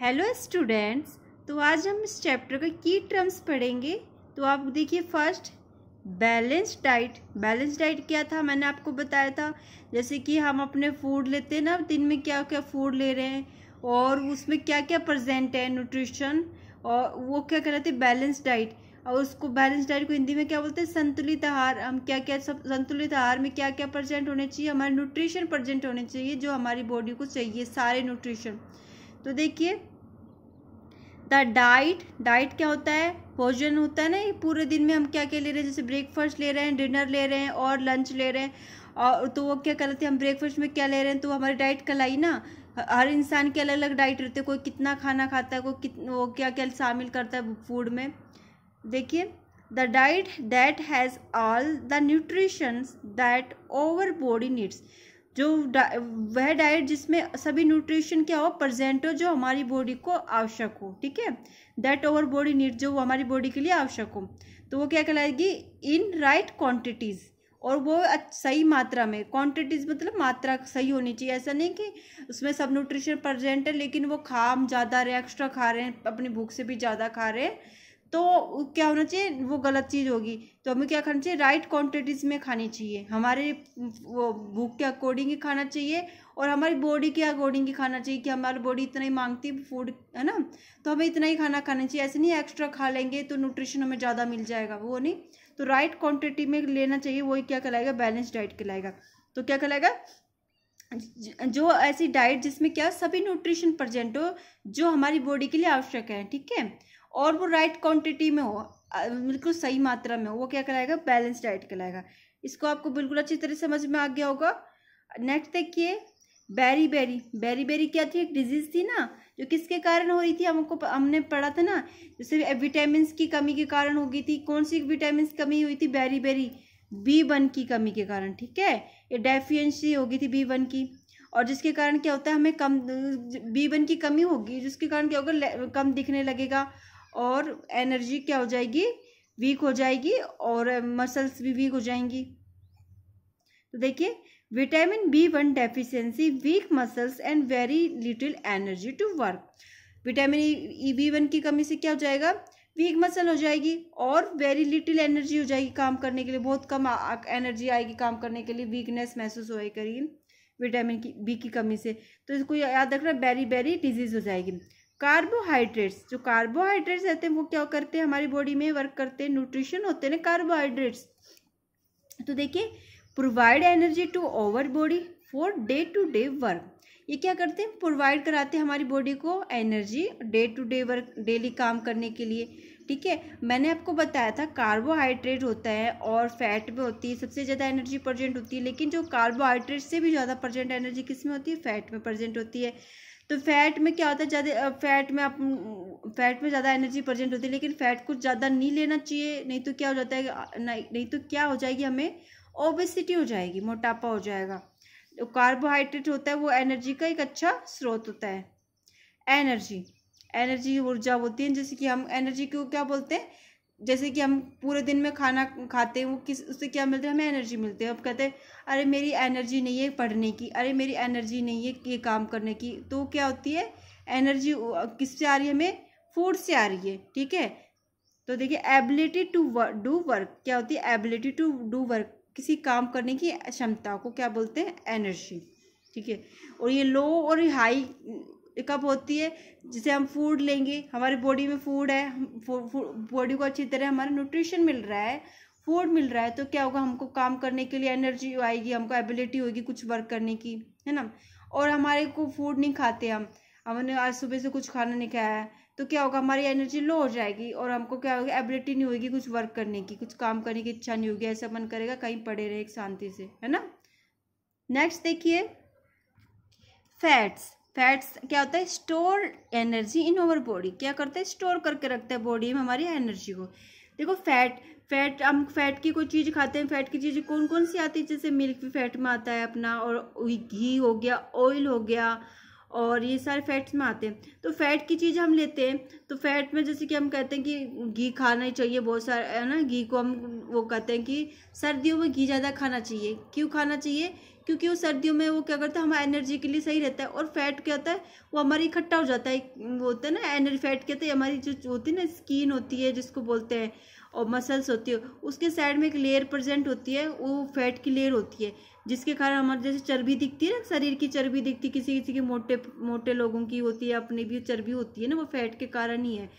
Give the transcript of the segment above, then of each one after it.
Hello students. तो आज हम इस चैप्टर का की टर्म्स पढ़ेंगे। तो आप देखिए, first balanced diet. Balanced diet क्या था, मैंने आपको बताया था। जैसे कि हम अपने फूड लेते हैं ना, दिन में क्या क्या फूड ले रहे हैं और उसमें क्या क्या प्रेजेंट है न्यूट्रिशन, और वो क्या कहलाते हैं बैलेंस्ड डाइट। और उसको बैलेंस डाइट को हिंदी में क्या बोलते हैं, संतुलित आहार। हम क्या क्या सब संतुलित आहार में क्या क्या प्रेजेंट होने चाहिए, हमारे न्यूट्रिशन प्रेजेंट होने चाहिए जो हमारी बॉडी को चाहिए, सारे न्यूट्रिशन। तो देखिए, द डाइट क्या होता है, भोजन होता है ना। ये पूरे दिन में हम क्या क्या ले रहे हैं, जैसे ब्रेकफास्ट ले रहे हैं, डिनर ले रहे हैं और लंच ले रहे हैं। और तो वो क्या कहते हैं, हम ब्रेकफास्ट में क्या ले रहे हैं, तो हमारी डाइट कहलाई ना। हर इंसान के अलग अलग डाइट रहते हैं, कोई कितना खाना खाता है, कोई वो क्या क्या शामिल करता है फूड में। देखिए, the diet that has all the nutritions that our body needs. जो वह डाइट जिसमें सभी न्यूट्रिशन क्या हो, प्रेजेंट हो, जो हमारी बॉडी को आवश्यक हो। ठीक है, दैट आवर बॉडी नीड, जो हमारी बॉडी के लिए आवश्यक हो। तो वो क्या कहलाएगी, इन राइट क्वांटिटीज, और वो सही मात्रा में। क्वांटिटीज मतलब मात्रा सही होनी चाहिए। ऐसा नहीं कि उसमें सब न्यूट्रिशन प्रेजेंट है लेकिन वो हम ज़्यादा रहे, एक्स्ट्रा खा रहे हैं, अपनी भूख से भी ज़्यादा खा रहे हैं, तो क्या होना चाहिए, वो गलत चीज़ होगी। तो हमें क्या खाना चाहिए, राइट क्वांटिटीज़ में खानी चाहिए, हमारे वो भूख के अकॉर्डिंग ही खाना चाहिए और हमारी बॉडी के अकॉर्डिंग ही खाना चाहिए। कि हमारी बॉडी इतना ही मांगती है फूड, है ना, तो हमें इतना ही खाना खाना चाहिए। ऐसे नहीं एक्स्ट्रा खा लेंगे तो न्यूट्रिशन हमें ज़्यादा मिल जाएगा, वो नहीं। तो राइट क्वान्टिटी में लेना चाहिए, वही क्या कहलाएगा, बैलेंस डाइट कहलाएगा। तो क्या कहलाएगा, जो ऐसी डाइट जिसमें क्या सभी न्यूट्रिशन प्रेजेंट हो जो हमारी बॉडी के लिए आवश्यक है। ठीक है, और वो राइट क्वांटिटी में हो, बिल्कुल सही मात्रा में हो, वो क्या कहलाएगा, बैलेंस डाइट कहलाएगा। इसको आपको बिल्कुल अच्छी तरह समझ में आ गया होगा। नेक्स्ट देखिए, बेरी क्या थी, एक डिजीज थी ना, जो किसके कारण हो रही थी, हमने पढ़ा था ना। जैसे विटामिन की कमी के कारण हो गई थी। कौन सी विटामिन कमी हुई थी, बेरी B1 की कमी के कारण। ठीक है, ये डेफिशिएंसी हो गई थी B1 की, और जिसके कारण क्या होता है, हमें कम B1 की कमी होगी, जिसके कारण क्या होगा, कम दिखने लगेगा और एनर्जी क्या हो जाएगी, वीक हो जाएगी, और मसल्स भी वीक हो जाएंगी। तो देखिए, विटामिन B1 डेफिशिएंसी, weak muscles and very little energy to work. Vitamin B1 की कमी से क्या हो जाएगा, वीक मसल हो जाएगी और वेरी लिटिल एनर्जी हो जाएगी काम करने के लिए, बहुत कम एनर्जी आएगी काम करने के लिए, वीकनेस महसूस होएगी करेगी विटामिन B की कमी से। तो इसको याद रखना, बेरी डिजीज हो जाएगी। कार्बोहाइड्रेट्स, जो कार्बोहाइड्रेट्स रहते हैं वो क्या करते हैं, हमारी बॉडी में वर्क करते हैं, न्यूट्रिशन होते हैं ना कार्बोहाइड्रेट्स। तो देखिए, provide energy to our body for day to day work. ये क्या करते हैं, प्रोवाइड कराते हैं हमारी बॉडी को energy day to day work, daily काम करने के लिए। ठीक है, मैंने आपको बताया था कार्बोहाइड्रेट होता है और फैट में होती है सबसे ज़्यादा एनर्जी प्रेजेंट होती है, लेकिन जो कार्बोहाइड्रेट से भी ज़्यादा प्रेजेंट एनर्जी किस में होती है, फैट में प्रेजेंट होती है। तो फैट में क्या होता है, ज़्यादा फैट में ज़्यादा एनर्जी प्रेजेंट होती है, लेकिन फैट कुछ ज़्यादा नहीं लेना चाहिए, नहीं तो क्या हो जाता है, नहीं तो क्या हो जाएगी, हमें ओबेसिटी हो जाएगी, मोटापा हो जाएगा। तो कार्बोहाइड्रेट होता है वो एनर्जी का एक अच्छा स्रोत होता है। एनर्जी ऊर्जा होती है। जैसे कि हम एनर्जी को क्या बोलते हैं, जैसे कि हम पूरे दिन में खाना खाते हैं, वो उससे क्या मिलता है, हमें एनर्जी मिलती है। अब कहते हैं अरे मेरी एनर्जी नहीं है पढ़ने की, अरे मेरी एनर्जी नहीं है ये काम करने की, तो क्या होती है, एनर्जी किससे आ रही है, हमें फूड से आ रही है। ठीक है, तो देखिए, एबिलिटी टू डू वर्क क्या होती है, एबिलिटी टू डू वर्क, किसी काम करने की क्षमता को क्या बोलते हैं, एनर्जी। ठीक है, और ये लो और हाई कब होती है, जिसे हम फूड लेंगे, हमारी बॉडी में फूड है, बॉडी को अच्छी तरह हमारा न्यूट्रिशन मिल रहा है, फूड मिल रहा है, तो क्या होगा, हमको काम करने के लिए एनर्जी आएगी, हमको एबिलिटी होगी कुछ वर्क करने की, है ना। और हमारे को फूड नहीं खाते, हमने आज सुबह से कुछ खाना नहीं खाया है, तो क्या होगा, हमारी एनर्जी लो हो जाएगी और हमको क्या होगा, एबिलिटी नहीं होगी कुछ वर्क करने की, कुछ काम करने की इच्छा नहीं होगी, ऐसा मन करेगा कहीं पड़े रहे शांति से, है ना। नेक्स्ट देखिए, फैट्स क्या होता है, store energy in over body. क्या करता है, स्टोर करके रखता है बॉडी में हमारी एनर्जी को। देखो, फैट हम फैट की कोई चीज़ खाते हैं, फैट की चीज़ें कौन कौन सी आती है, जैसे मिल्क भी फैट में आता है अपना, और घी हो गया, ऑयल हो गया, और ये सारे फैट्स में आते हैं। तो फैट की चीज़ हम लेते हैं, तो फैट में जैसे कि हम कहते हैं कि घी खाना ही चाहिए बहुत सारा, है ना। घी को हम वो कहते हैं कि सर्दियों में घी ज़्यादा खाना चाहिए। क्यों खाना चाहिए, क्योंकि वो सर्दियों में वो क्या करता है, हमारा एनर्जी के लिए सही रहता है। और फैट क्या होता है, वो हमारी इकट्ठा हो जाता है, वो होता है ना एनर्जी। फैट कहते हैं हमारी जो होती है ना स्किन होती है जिसको बोलते हैं, और मसल्स होती है, उसके साइड में एक लेयर प्रेजेंट होती है, वो फैट की लेयर होती है, जिसके कारण हमारे जैसे चर्बी दिखती है ना, शरीर की चर्बी दिखती है, किसी किसी के मोटे मोटे लोगों की होती है, अपनी भी चर्बी होती है ना, वो फैट के कारण ही है।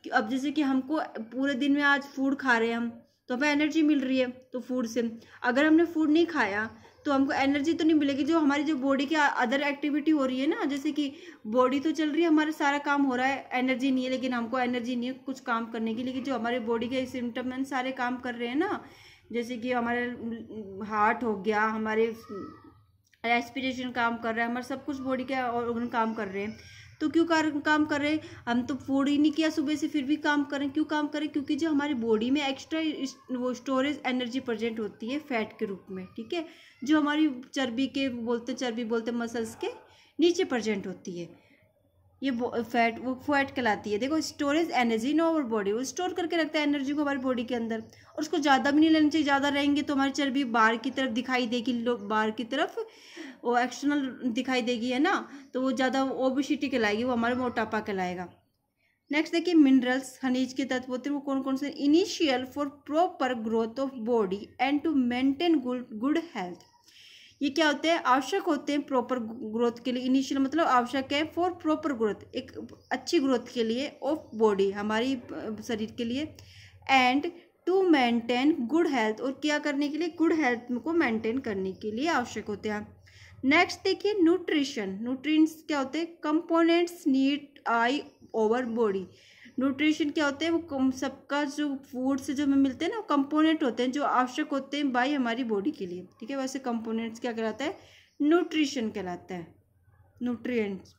अब जैसे कि हमको पूरे दिन में आज फूड खा रहे हैं हम, तो हमें एनर्जी मिल रही है तो फूड से। अगर हमने फूड नहीं खाया तो हमको एनर्जी तो नहीं मिलेगी। जो हमारी जो बॉडी की अदर एक्टिविटी हो रही है ना, जैसे कि बॉडी तो चल रही है, हमारा सारा काम हो रहा है, एनर्जी नहीं है, लेकिन हमको एनर्जी नहीं है कुछ काम करने की। लेकिन जो हमारे बॉडी के सिम्टम सारे काम कर रहे हैं ना, जैसे कि हमारे हार्ट हो गया, हमारे रेस्पिरेशन काम कर रहा है, हमारे सब कुछ बॉडी के ऑर्गन काम कर रहे हैं। तो क्यों काम कर रहे हैं, हम तो फूड ही नहीं किया सुबह से फिर भी काम करें। क्यों काम करें, क्योंकि जो हमारी बॉडी में एक्स्ट्रा वो स्टोरेज एनर्जी प्रेजेंट होती है फैट के रूप में, ठीक है, जो हमारी चर्बी बोलते मसल्स के नीचे प्रेजेंट होती है। ये वो फैट कहलाती है। देखो, storage energy in our body, वो स्टोर करके रखता है एनर्जी को हमारी बॉडी के अंदर। और उसको ज़्यादा भी नहीं लेना चाहिए, ज़्यादा रहेंगे तो हमारी चर्बी बाहर की तरफ दिखाई देगी, बाहर की तरफ वो एक्सटर्नल दिखाई देगी, है ना, तो वो ज़्यादा ओबेसिटी कहलाएगी, वो हमारा मोटापा कहलाएगा। नेक्स्ट देखिए, मिनरल्स, खनिज के तत्व होते हैं, वो कौन कौन से, initial for proper growth of body and to maintain good health. ये क्या होते हैं, आवश्यक होते हैं प्रॉपर ग्रोथ के लिए। इनिशियल मतलब आवश्यक है, फॉर प्रॉपर ग्रोथ, एक अच्छी ग्रोथ के लिए, ऑफ बॉडी हमारी शरीर के लिए, and to maintain good health, और क्या करने के लिए, गुड हेल्थ को मेंटेन करने के लिए आवश्यक होते हैं। नेक्स्ट देखिए, न्यूट्रिशन। न्यूट्रिएंट्स क्या होते हैं, components need I over body. Nutrition क्या होते हैं, वो सबका जो फूड से जो हमें मिलते हैं ना, कंपोनेंट होते हैं जो आवश्यक होते हैं बाई हमारी बॉडी के लिए, ठीक है। वैसे कंपोनेंट्स क्या कहलाता है, न्यूट्रिशन कहलाता है, न्यूट्रिएंट्स।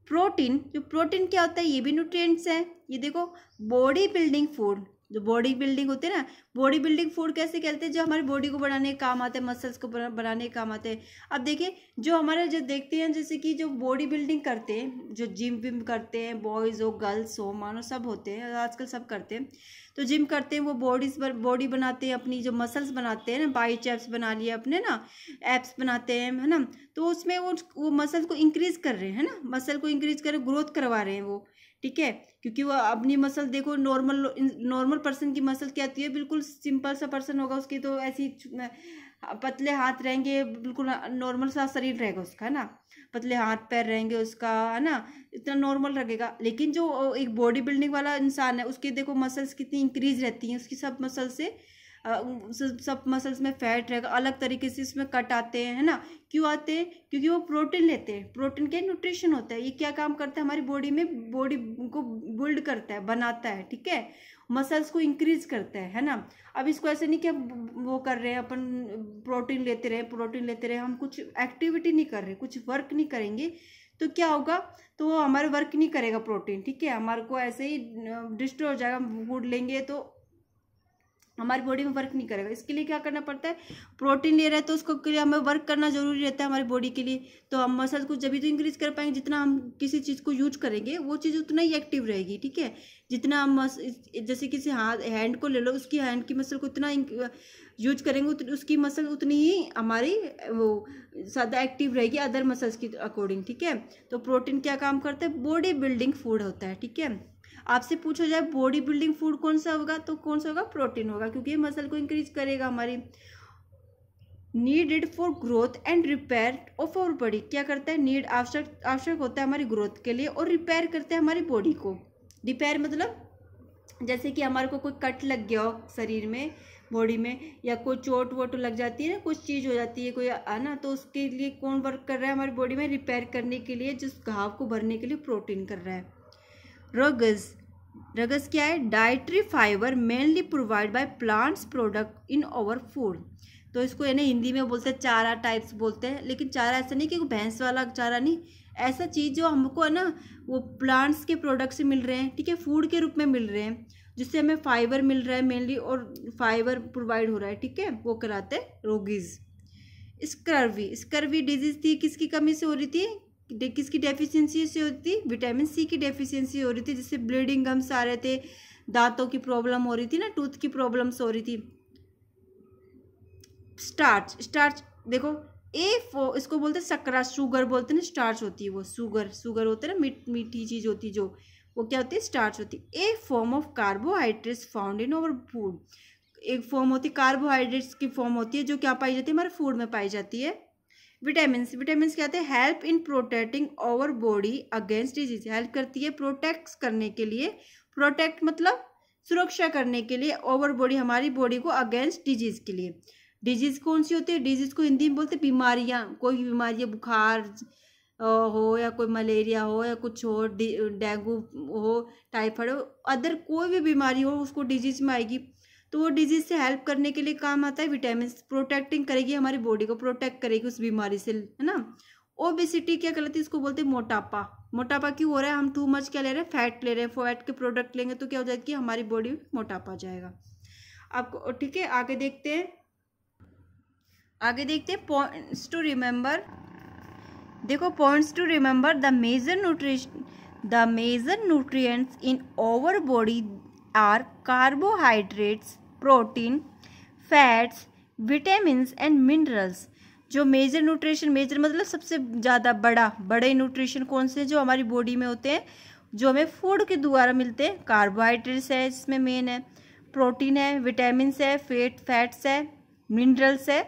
प्रोटीन, जो प्रोटीन क्या होता है, ये भी न्यूट्रिएंट्स है। ये देखो, बॉडी बिल्डिंग फूड, जो बॉडी बिल्डिंग होते हैं ना, बॉडी बिल्डिंग फूड कैसे कहते हैं, जो हमारी बॉडी को बनाने के काम आते हैं, मसल्स को बनाने के काम आते हैं। अब देखिए, जो हमारे जो देखते हैं, जैसे कि जो बॉडी बिल्डिंग करते हैं, जो जिम विम करते हैं, बॉयज़ हो गर्ल्स हो, मानो सब होते हैं, आजकल सब करते हैं। तो जिम करते हैं, वो बॉडी बनाते हैं, अपनी जो मसल्स बनाते हैं ना, बाइसेप्स बना लिए अपने ना, एप्स बनाते हैं, है ना, तो उसमें वो मसल को इंक्रीज कर रहे हैं, है ना, मसल को इंक्रीज कर ग्रोथ करवा रहे हैं वो, ठीक है। क्योंकि वो अपनी मसल देखो, नॉर्मल पर्सन की मसल क्या आती है, बिल्कुल सिंपल सा पर्सन होगा, उसकी तो ऐसी पतले हाथ रहेंगे, बिल्कुल नॉर्मल सा शरीर रहेगा उसका, है ना, पतले हाथ पैर रहेंगे उसका, है ना, इतना नॉर्मल लगेगा। लेकिन जो एक बॉडी बिल्डिंग वाला इंसान है, उसके देखो मसल्स कितनी इंक्रीज रहती हैं, उसकी सब मसल से सब मसल्स में फैट रहेगा, अलग तरीके से इसमें कट आते हैं, है ना। क्यों आते हैं, क्योंकि वो प्रोटीन लेते हैं। प्रोटीन क्या न्यूट्रिशन होता है, ये क्या काम करता है हमारी बॉडी में, बॉडी को बिल्ड करता है, बनाता है, ठीक है, मसल्स को इंक्रीज करता है ना। अब इसको ऐसे नहीं कि वो कर रहे हैं अपन प्रोटीन लेते रहे, हम कुछ एक्टिविटी नहीं कर रहे, कुछ वर्क नहीं करेंगे तो क्या होगा, तो वो हमारे वर्क नहीं करेगा प्रोटीन, ठीक है, हमारे को ऐसे ही डिस्ट्रॉय हो जाएगा। फूड लेंगे तो हमारी बॉडी में वर्क नहीं करेगा। इसके लिए क्या करना पड़ता है, प्रोटीन ले रहे हैं तो उसको के लिए हमें वर्क करना जरूरी रहता है हमारी बॉडी के लिए। तो हम मसल को जब भी तो इंक्रीज कर पाएंगे, जितना हम किसी चीज़ को यूज करेंगे वो चीज़ उतना ही एक्टिव रहेगी, ठीक है। जितना हम जैसे किसी हैंड को ले लो, उसकी हैंड की मसल को इतना यूज करेंगे, उसकी मसल उतनी ही हमारी वो ज़्यादा एक्टिव रहेगी अदर मसल्स की अकॉर्डिंग, ठीक है। तो प्रोटीन क्या काम करता है, बॉडी बिल्डिंग फूड होता है, ठीक है। आपसे पूछा जाए बॉडी बिल्डिंग फूड कौन सा होगा, तो कौन सा होगा, प्रोटीन होगा, क्योंकि ये मसल को इंक्रीज करेगा हमारी। Needed for growth and repair of our body, क्या करता है, नीड आवश्यक होता है हमारी ग्रोथ के लिए, और रिपेयर करता है हमारी बॉडी को। रिपेयर मतलब जैसे कि हमारे को कोई कट लग गया हो शरीर में, बॉडी में, या कोई चोट वोट लग जाती है ना, कुछ चीज़ हो जाती है कोई, है ना, तो उसके लिए कौन वर्क कर रहा है हमारी बॉडी में, रिपेयर करने के लिए, जिस घाव को भरने के लिए प्रोटीन कर रहा है। रगस क्या है, dietary fibre mainly provide by plants product in our food. तो इसको यानी हिंदी में बोलते हैं चारा टाइप्स बोलते हैं, लेकिन चारा ऐसा नहीं कि भैंस वाला चारा नहीं, ऐसा चीज़ जो हमको है ना वो प्लांट्स के प्रोडक्ट से मिल रहे हैं, ठीक है, फूड के रूप में मिल रहे हैं, जिससे हमें फाइबर मिल रहा है मेनली, और फाइबर प्रोवाइड हो रहा है, ठीक है, वो कराते हैं रोगीज। स्कर्वी डिजीज थी, किसकी कमी से हो रही थी, किसकी डेफिशिएंसी से होती थी, विटामिन सी की डेफिशिएंसी हो रही थी, जिससे ब्लीडिंग गम्स आ रहे थे, दांतों की प्रॉब्लम हो रही थी ना, टूथ की प्रॉब्लम्स हो रही थी। स्टार्च, स्टार्च देखो इसको बोलते हैं सकरा, शुगर बोलते हैं ना, स्टार्च होती है वो, शुगर होता है ना, मीठी चीज होती है जो, वो क्या होती है, स्टार्च होती है। A form of carbohydrates found in our food, एक फॉर्म होती है कार्बोहाइड्रेट्स की फॉर्म होती है जो क्या पाई जाती है, हमारे फूड में पाई जाती है। विटामिन, क्या होते हैं, help in protecting our body against disease, help करती है प्रोटेक्ट करने के लिए, प्रोटेक्ट मतलब सुरक्षा करने के लिए, ओवर बॉडी हमारी बॉडी को अगेंस्ट डिजीज के लिए। डिजीज कौन सी होती है, डिजीज को हिंदी में बोलते हैं बीमारियां, कोई भी बीमारियां, बुखार हो या कोई मलेरिया हो या कुछ हो, डेंगू हो, टाइफाइड हो, अदर कोई भी बीमारी हो उसको डिजीज में आएगी, तो वो डिजीज से हेल्प करने के लिए काम आता है विटामिन। प्रोटेक्टिंग करेगी हमारी बॉडी को, प्रोटेक्ट करेगी उस बीमारी से, है ना। ओबेसिटी क्या कहलाती है, इसको बोलते हैं मोटापा। मोटापा क्यों हो रहा है, हम टू मच क्या ले रहे हैं, फैट ले रहे हैं, फैट के प्रोडक्ट लेंगे तो क्या हो जाएगी, हमारी बॉडी में मोटापा आ जाएगा आपको। ठीक है, आगे देखते हैं पॉइंट्स टू रिमेंबर। देखो points to remember, the major nutrients in our body are carbohydrates, protein, fats, vitamins and minerals. जो मेजर न्यूट्रिशन, मेजर मतलब सबसे ज़्यादा बड़े न्यूट्रिशन कौन से हैं जो हमारी बॉडी में होते हैं, जो हमें फूड के द्वारा मिलते हैं। कार्बोहाइड्रेट्स है, इसमें मेन है, प्रोटीन है, विटामिन्स है, फैट्स है, मिनरल्स है,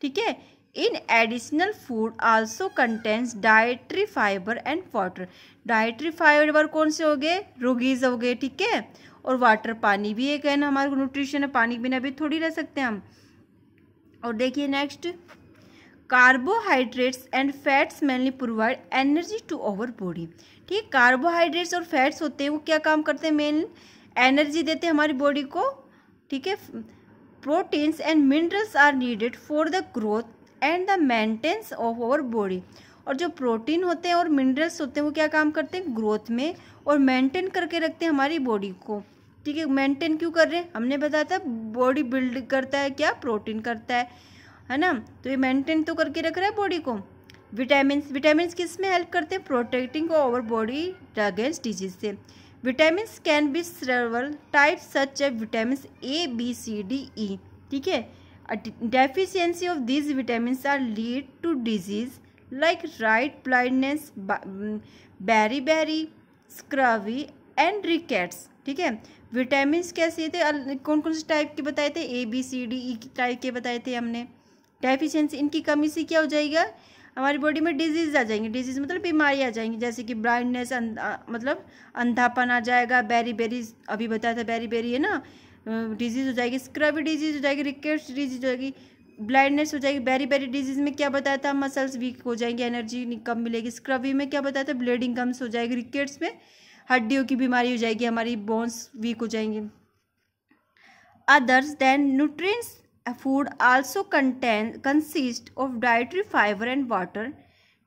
ठीक है। In additional food also contains dietary fibre and water. Dietary fibre कौन से हो गए, रुगीज हो गए, ठीक है। और वाटर, पानी भी एक है ना हमारा न्यूट्रिशन है, पानी बिना भी थोड़ी रह सकते हैं हम। और देखिए next, carbohydrates and fats mainly provide energy to our body. ठीक, कार्बोहाइड्रेट्स और फैट्स होते हैं वो क्या काम करते हैं, मेन एनर्जी देते हैं हमारी बॉडी को, ठीक है। Proteins and minerals are needed for the growth and the maintenance of our body. और जो प्रोटीन होते हैं और मिनरल्स होते हैं वो क्या काम करते हैं, ग्रोथ में और मेंटेन करके रखते हैं हमारी बॉडी को, ठीक है। मेंटेन क्यों कर रहे हैं, हमने बताया था बॉडी बिल्ड करता है क्या, प्रोटीन करता है ना, तो ये मेंटेन तो करके रख रहा है बॉडी को। विटामिन किस में हेल्प करते हैं, protecting our body against disease से। Vitamins can be several type such a vitamin A, B, C, D, E, ठीक है। Deficiency of these vitamins are lead to disease like right blindness, beri, scurvy and rickets, ठीक है। Vitamins कैसे थे, कौन कौन से टाइप के बताए थे, ए, बी, सी, डी, ई टाइप के बताए थे हमने। डेफिशिएंसी, इनकी कमी से क्या हो जाएगा, हमारी बॉडी में डिजीज आ जाएंगे, डिजीज मतलब बीमारी आ जाएंगी, जैसे कि ब्लाइंडनेस, मतलब अंधापन आ जाएगा, बेरी अभी बताया था, बेरी है ना, डिजीज हो जाएगी, स्क्रबी डिजीज हो जाएगी, रिकेट्स डिजीज हो जाएगी, ब्लाइंडनेस हो जाएगी। बेरी डिजीज में क्या बताया था, मसल्स वीक हो जाएंगे, एनर्जी कम मिलेगी। स्क्रबी में क्या बताया था, ब्लीडिंग कम हो जाएगी। रिकेट्स में हड्डियों की बीमारी हो जाएगी, हमारी बोन्स वीक हो जाएंगी। Others then nutrients food also consist of dietary fiber and water.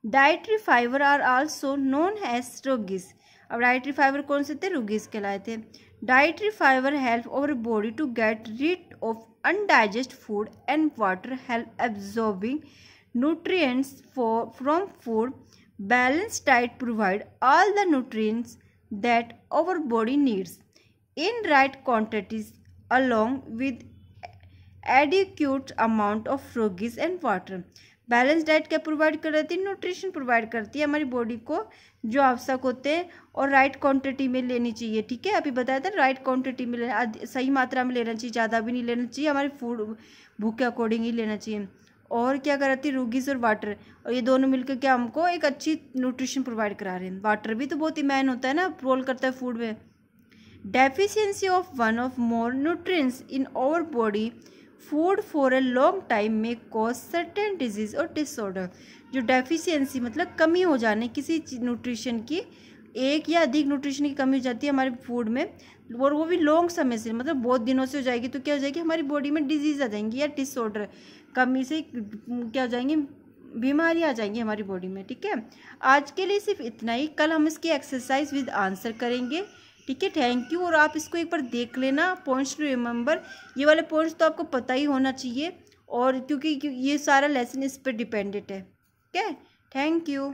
Dietary fiber are also known as rugis. अब dietary fiber कौन से थे, rugis कहलाए थे। Dietary fiber help our body to get rid of undigested food and water help absorbing nutrients from food. Balanced diet provide all the nutrients that our body needs in right quantities along with adequate amount of roughage and water. Balance diet क्या provide कर रही है, nutrition provide करती है हमारी body को जो आवश्यक होते हैं और राइट क्वांटिटी में लेनी चाहिए, ठीक है। अभी बताया था राइट क्वांटिटी में लेना, सही मात्रा में लेना चाहिए, ज़्यादा भी नहीं लेना चाहिए, हमारे फूड भूख के अकॉर्डिंग ही लेना चाहिए। और क्या कराती है, रूगीज और वाटर, और ये दोनों मिलकर क्या हमको एक अच्छी न्यूट्रिशन प्रोवाइड करा रहे हैं। वाटर भी तो बहुत ही मेन होता है ना, रोल करता है फूड में। Deficiency of one of more nutrients in our body food for a long time में कॉज सर्टेन डिजीज और डिसऑर्डर। जो डेफिशिएंसी मतलब कमी हो जाने किसी न्यूट्रिशन की, एक या अधिक न्यूट्रिशन की कमी हो जाती है हमारे फूड में, और वो भी लॉन्ग समय से, मतलब बहुत दिनों से हो जाएगी, तो क्या हो जाएगी, हमारी बॉडी में डिजीज आ जाएंगी या डिसऑर्डर, कमी से क्या हो जाएंगी, बीमारी आ जाएंगी हमारी बॉडी में, ठीक है। आज के लिए सिर्फ इतना ही, कल हम इसकी एक्सरसाइज विद आंसर करेंगे, ठीक है। Thank you. और आप इसको एक बार देख लेना, पॉइंट्स टू रिमेंबर, ये वाले पॉइंट्स तो आपको पता ही होना चाहिए, और क्योंकि ये सारा लेसन इस पर डिपेंडेंट है, ठीक है। Thank you.